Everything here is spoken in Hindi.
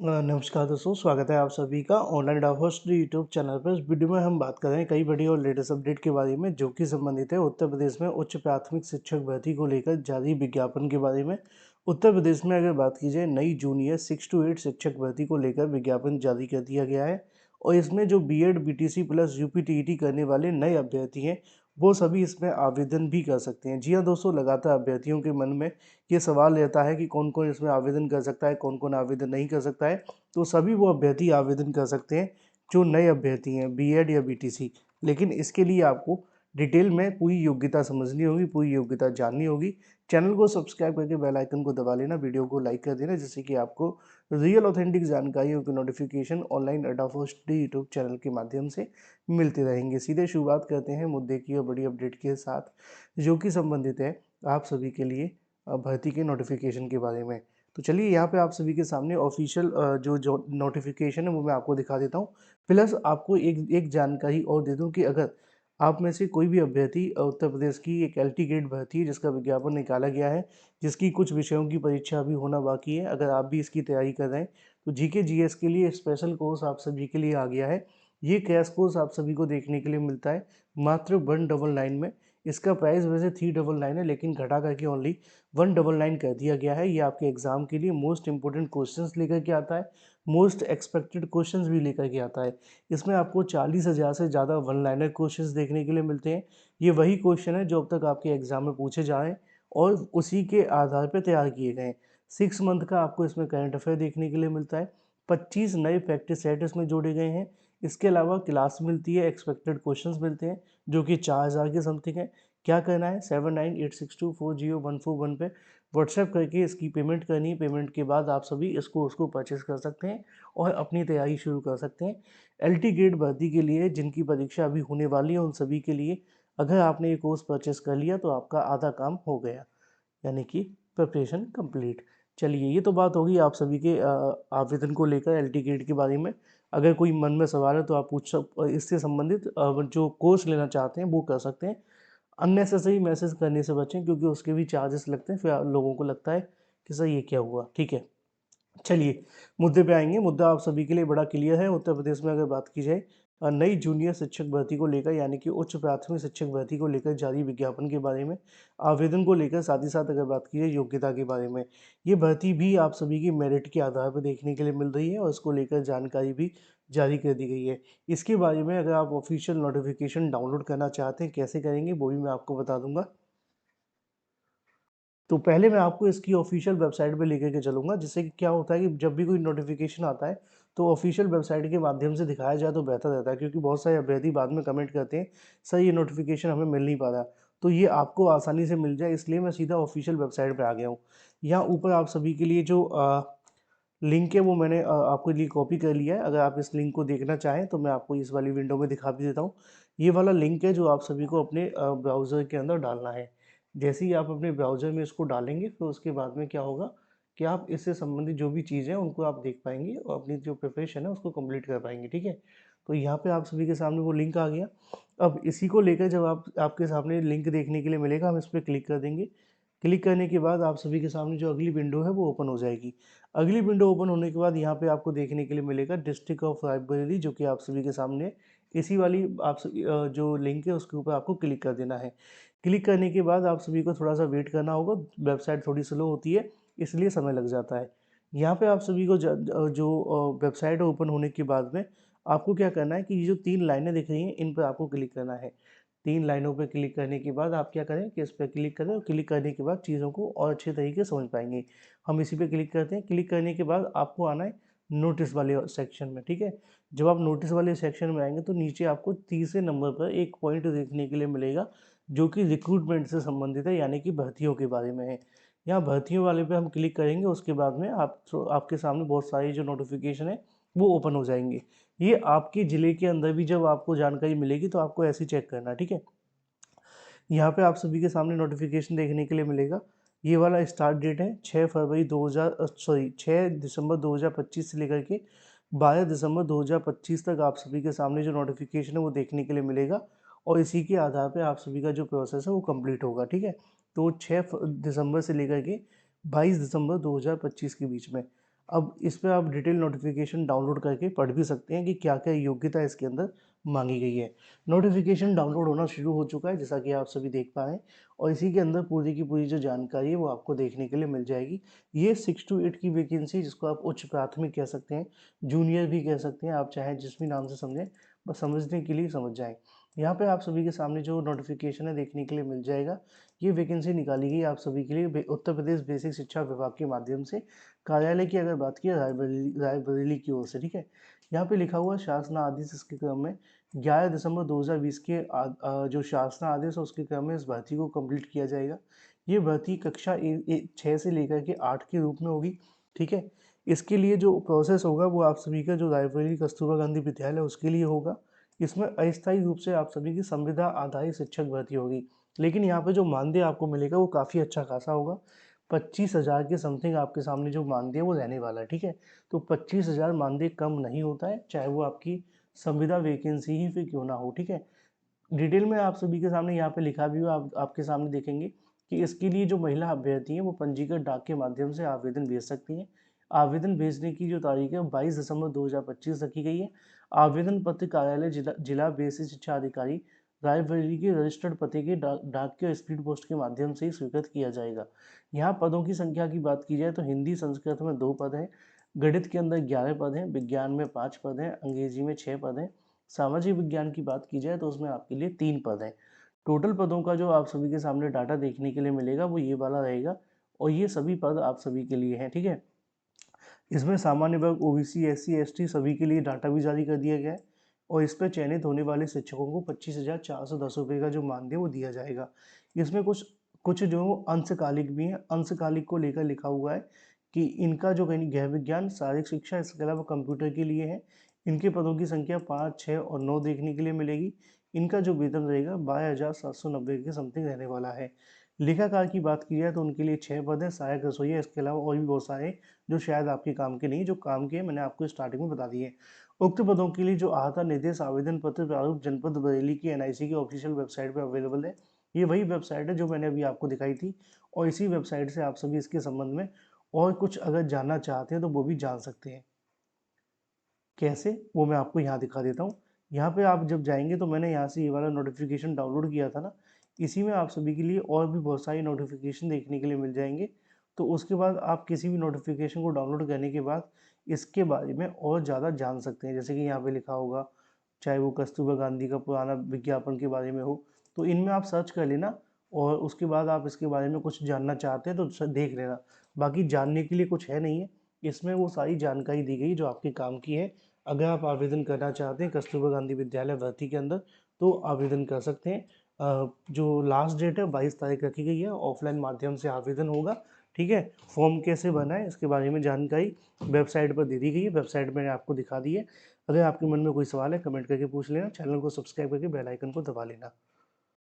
नमस्कार दोस्तों, स्वागत है आप सभी का ऑनलाइन डाउट यूट्यूब चैनल पर। इस वीडियो में हम बात कर रहे हैं कई बड़ी और लेटेस्ट अपडेट के बारे में, जो कि संबंधित है उत्तर प्रदेश में उच्च प्राथमिक शिक्षक भर्ती को लेकर जारी विज्ञापन के बारे में। उत्तर प्रदेश में अगर बात की जाए, नई जूनियर 6 to 8 शिक्षक भर्ती को लेकर विज्ञापन जारी कर दिया गया है। और इसमें जो बीएड बीटीसी प्लस यूपीटीईटी करने वाले नए अभ्यर्थी हैं, वो सभी इसमें आवेदन भी कर सकते हैं। जी हाँ दोस्तों, लगातार अभ्यर्थियों के मन में ये सवाल रहता है कि कौन कौन इसमें आवेदन कर सकता है, कौन कौन आवेदन नहीं कर सकता है। तो सभी वो अभ्यर्थी आवेदन कर सकते हैं जो नए अभ्यर्थी हैं, बीएड या बीटीसी। लेकिन इसके लिए आपको डिटेल में पूरी योग्यता समझनी होगी, पूरी योग्यता जाननी होगी। चैनल को सब्सक्राइब करके बेल आइकन को दबा लेना, वीडियो को लाइक कर देना, जिससे कि आपको रियल ऑथेंटिक जानकारियों की नोटिफिकेशन ऑनलाइन अड्डा फर्स्ट यूट्यूब चैनल के माध्यम से मिलते रहेंगे। सीधे शुरुआत करते हैं मुद्दे की और बड़ी अपडेट के साथ, जो कि संबंधित है आप सभी के लिए भर्ती के नोटिफिकेशन के बारे में। तो चलिए, यहाँ पे आप सभी के सामने ऑफिशियल जो नोटिफिकेशन है वो मैं आपको दिखा देता हूँ। प्लस आपको एक एक जानकारी और दे दूँ कि अगर आप में से कोई भी अभ्यर्थी उत्तर प्रदेश की एक एलटी ग्रेड भर्ती है जिसका विज्ञापन निकाला गया है, जिसकी कुछ विषयों की परीक्षा अभी होना बाकी है, अगर आप भी इसकी तैयारी कर रहे हैं तो जीके जीएस के लिए स्पेशल कोर्स आप सभी के लिए आ गया है। ये क्रैश कोर्स आप सभी को देखने के लिए मिलता है मात्र 199 में। इसका प्राइस वैसे 399 है, लेकिन घटा करके ओनली 199 कर दिया गया है। ये आपके एग्जाम के लिए मोस्ट इंपोर्टेंट क्वेश्चंस लेकर के आता है, मोस्ट एक्सपेक्टेड क्वेश्चंस भी लेकर के आता है। इसमें आपको 40,000 से ज़्यादा वन लाइनर क्वेश्चंस देखने के लिए मिलते हैं। ये वही क्वेश्चन है जो अब तक आपके एग्जाम में पूछे जा रहे हैं और उसी के आधार पर तैयार किए गए हैं। 6 मंथ का आपको इसमें करंट अफेयर देखने के लिए मिलता है। 25 नए प्रैक्टिस सेट इसमें जोड़े गए हैं। इसके अलावा क्लास मिलती है, एक्सपेक्टेड क्वेश्चंस मिलते हैं जो कि 4,000 के समथिंग है। क्या करना है, 7986240141 पे व्हाट्सएप करके इसकी पेमेंट करनी है। पेमेंट के बाद आप सभी इसको उसको परचेस कर सकते हैं और अपनी तैयारी शुरू कर सकते हैं। एलटी ग्रेड भर्ती के लिए जिनकी परीक्षा अभी होने वाली है, उन सभी के लिए अगर आपने ये कोर्स परचेस कर लिया तो आपका आधा काम हो गया, यानी कि प्रिपरेशन कंप्लीट। चलिए, ये तो बात होगी आप सभी के आवेदन को लेकर एलटी ग्रेड के बारे में। अगर कोई मन में सवाल है तो आप पूछ इससे संबंधित जो कोर्स लेना चाहते हैं वो कर सकते हैं। अननेसेसरी मैसेज करने से बचें, क्योंकि उसके भी चार्जेस लगते हैं, फिर लोगों को लगता है कि सर ये क्या हुआ। ठीक है, चलिए मुद्दे पे आएंगे। मुद्दा आप सभी के लिए बड़ा क्लियर है। उत्तर प्रदेश में अगर बात की जाए नई जूनियर शिक्षक भर्ती को लेकर, यानी कि उच्च प्राथमिक शिक्षक भर्ती को लेकर जारी विज्ञापन के बारे में, आवेदन को लेकर, साथ ही साथ अगर बात की जाए योग्यता के बारे में, ये भर्ती भी आप सभी की मेरिट के आधार पर देखने के लिए मिल रही है और इसको लेकर जानकारी भी जारी कर दी गई है। इसके बारे में अगर आप ऑफिशियल नोटिफिकेशन डाउनलोड करना चाहते हैं, कैसे करेंगे वो भी मैं आपको बता दूंगा। तो पहले मैं आपको इसकी ऑफिशियल वेबसाइट पे लेकर के चलूँगा, जिससे कि क्या होता है कि जब भी कोई नोटिफिकेशन आता है तो ऑफिशियल वेबसाइट के माध्यम से दिखाया जाए तो बेहतर रहता है, क्योंकि बहुत सारे अभ्यर्थी बाद में कमेंट करते हैं सर ये नोटिफिकेशन हमें मिल नहीं पा रहा। तो ये आपको आसानी से मिल जाए, इसलिए मैं सीधा ऑफिशियल वेबसाइट पर आ गया हूँ। यहाँ ऊपर आप सभी के लिए जो लिंक है वो मैंने आपके लिए कॉपी कर लिया है। अगर आप इस लिंक को देखना चाहें तो मैं आपको इस वाली विंडो में दिखा भी देता हूँ। ये वाला लिंक है जो आप सभी को अपने ब्राउज़र के अंदर डालना है। जैसे ही आप अपने ब्राउज़र में इसको डालेंगे, फिर उसके बाद में क्या होगा कि आप इससे संबंधित जो भी चीज़ें हैं उनको आप देख पाएंगे और अपनी जो प्रिपरेशन है उसको कंप्लीट कर पाएंगे। ठीक है, तो यहाँ पे आप सभी के सामने वो लिंक आ गया। अब इसी को लेकर जब आपके सामने लिंक देखने के लिए मिलेगा, हम इस पर क्लिक कर देंगे। क्लिक करने के बाद आप सभी के सामने जो अगली विंडो है वो ओपन हो जाएगी। अगली विंडो ओपन होने के बाद यहाँ पे आपको देखने के लिए मिलेगा डिस्ट्रिक्ट ऑफ रायबरेली, जो कि आप सभी के सामने इसी वाली जो लिंक है उसके ऊपर आपको क्लिक कर देना है। क्लिक करने के बाद आप सभी को थोड़ा सा वेट करना होगा, वेबसाइट थोड़ी स्लो होती है इसलिए समय लग जाता है। यहाँ पे आप सभी को जो वेबसाइट ओपन होने के बाद में आपको क्या करना है कि ये जो 3 लाइनें दिख रही हैं इन पर आपको क्लिक करना है। 3 लाइनों पे क्लिक करने के बाद आप क्या करें कि इस पर क्लिक करें, और क्लिक करने के बाद चीज़ों को और अच्छे तरीके से समझ पाएंगे। हम इसी पे क्लिक करते हैं। क्लिक करने के बाद आपको आना है नोटिस वाले सेक्शन में। ठीक है, जब आप नोटिस वाले सेक्शन में आएंगे तो नीचे आपको तीसरे नंबर पर एक पॉइंट देखने के लिए मिलेगा, जो कि रिक्रूटमेंट से संबंधित है, यानी कि भर्तियों के बारे में है। यहाँ भर्तियों वाले पे हम क्लिक करेंगे, उसके बाद में आपके सामने बहुत सारी जो नोटिफिकेशन है वो ओपन हो जाएंगे। ये आपके ज़िले के अंदर भी जब आपको जानकारी मिलेगी तो आपको ऐसे चेक करना। ठीक है, यहाँ पे आप सभी के सामने नोटिफिकेशन देखने के लिए मिलेगा। ये वाला स्टार्ट डेट है 6 दिसंबर 2025 से लेकर के 12 दिसंबर 2025 तक आप सभी के सामने जो नोटिफिकेशन है वो देखने के लिए मिलेगा, और इसी के आधार पे आप सभी का जो प्रोसेस है वो कंप्लीट होगा। ठीक है, तो 6 दिसंबर से लेकर के 22 दिसंबर 2025 के बीच में अब इस पे आप डिटेल नोटिफिकेशन डाउनलोड करके पढ़ भी सकते हैं कि क्या क्या योग्यता इसके अंदर मांगी गई है। नोटिफिकेशन डाउनलोड होना शुरू हो चुका है जैसा कि आप सभी देख पा रहे हैं, और इसी के अंदर पूरी की पूरी जो जानकारी है वो आपको देखने के लिए मिल जाएगी। ये 6 to 8 की वैकेंसी, जिसको आप उच्च प्राथमिक कह सकते हैं, जूनियर भी कह सकते हैं, आप चाहे जिस भी नाम से समझें, बस समझने के लिए समझ जाएं। यहाँ पे आप सभी के सामने जो नोटिफिकेशन है देखने के लिए मिल जाएगा। ये वैकेंसी निकाली गई आप सभी के लिए उत्तर प्रदेश बेसिक शिक्षा विभाग के माध्यम से। कार्यालय की अगर बात की रायबरेली की ओर से, ठीक है। यहाँ पे लिखा हुआ शासन आदेश इसके क्रम में 11 दिसंबर 2020 के जो शासन आदेश है उसके क्रम में इस भर्ती को कंप्लीट किया जाएगा। ये भर्ती कक्षा 6 से लेकर के 8 के रूप में होगी, ठीक है। इसके लिए जो प्रोसेस होगा वो आप सभी का जो रायबरेली कस्तूरबा गांधी विद्यालय उसके लिए होगा। इसमें अस्थायी रूप से आप सभी की संविदा आधारित शिक्षक भर्ती होगी, लेकिन यहाँ पे जो मानदेय आपको मिलेगा वो काफ़ी अच्छा खासा होगा। 25,000 के समथिंग आपके सामने जो मानदेय वो रहने वाला है, ठीक है। तो 25,000 मानदेय कम नहीं होता है, चाहे वो आपकी संविदा वैकेंसी ही फिर क्यों ना हो, ठीक है। डिटेल में आप सभी के सामने यहाँ पे लिखा भी हुआ, आप आपके सामने देखेंगे कि इसके लिए जो महिला अभ्यर्थी हैं वो पंजीकृत डाक के माध्यम से आवेदन भेज सकती हैं। आवेदन भेजने की जो तारीख है 22 दिसंबर 2025 रखी गई है। आवेदन पत्र कार्यालय जिला बेसिक शिक्षा अधिकारी रायबरेली के रजिस्टर्ड पते के डाक के स्पीड पोस्ट के माध्यम से ही स्वीकृत किया जाएगा। यहाँ पदों की संख्या की बात की जाए तो हिंदी संस्कृत में 2 पद हैं, गणित के अंदर 11 पद हैं, विज्ञान में 5 पद हैं, अंग्रेजी में 6 पद हैं। सामाजिक विज्ञान की बात की जाए तो उसमें आपके लिए 3 पद हैं। टोटल पदों का जो आप सभी के सामने डाटा देखने के लिए मिलेगा वो ये वाला रहेगा, और ये सभी पद आप सभी के लिए हैं, ठीक है। इसमें सामान्य वर्ग, ओबीसी, एससी, एसटी सभी के लिए डाटा भी जारी कर दिया गया है, और इस पर चयनित होने वाले शिक्षकों को 25,410 रुपये का जो मानदेय वो दिया जाएगा। इसमें कुछ कुछ जो अंशकालिक भी हैं, अंशकालिक को लेकर लिखा हुआ है कि इनका जो कहीं गृह विज्ञान, शारीरिक शिक्षा, इसके अलावा कंप्यूटर के लिए है। इनके पदों की संख्या 5, 6 और 9 देखने के लिए मिलेगी। इनका जो वेतन रहेगा 22,790 के समथिंग रहने वाला है। लेखाकार की बात की जाए तो उनके लिए 6 पद हैं, सहायक रसोइया, इसके अलावा और भी बहुत सारे जो शायद आपके काम के नहीं, जो काम के मैंने आपको स्टार्टिंग में बता दिए। उक्त पदों के लिए जो आहता निर्देश आवेदन पत्र प्रारूप जनपद बरेली की एनआईसी की ऑफिशियल वेबसाइट पर अवेलेबल है। ये वही वेबसाइट है जो मैंने अभी आपको दिखाई थी, और इसी वेबसाइट से आप सभी इसके संबंध में और कुछ अगर जानना चाहते हैं तो वो भी जान सकते हैं। कैसे, वो मैं आपको यहाँ दिखा देता हूँ। यहाँ पे आप जब जाएंगे तो मैंने यहाँ से ये वाला नोटिफिकेशन डाउनलोड किया था ना, इसी में आप सभी के लिए और भी बहुत सारी नोटिफिकेशन देखने के लिए मिल जाएंगे। तो उसके बाद आप किसी भी नोटिफिकेशन को डाउनलोड करने के बाद इसके बारे में और ज़्यादा जान सकते हैं। जैसे कि यहाँ पे लिखा होगा, चाहे वो कस्तूरबा गांधी का पुराना विज्ञापन के बारे में हो, तो इनमें आप सर्च कर लेना, और उसके बाद आप इसके बारे में कुछ जानना चाहते हैं तो देख लेना। बाकी जानने के लिए कुछ है नहीं है, इसमें वो सारी जानकारी दी गई जो आपके काम की है। अगर आप आवेदन करना चाहते हैं कस्तूरबा गांधी विद्यालय भर्ती के अंदर तो आवेदन कर सकते हैं। जो लास्ट डेट है 22 तारीख रखी गई है, ऑफलाइन माध्यम से आवेदन होगा, ठीक है। फॉर्म कैसे भरना है इसके बारे में जानकारी वेबसाइट पर दे दी गई है, वेबसाइट मैंने आपको दिखा दी है। अगर आपके मन में कोई सवाल है कमेंट करके पूछ लेना, चैनल को सब्सक्राइब करके बेल आइकन को दबा लेना।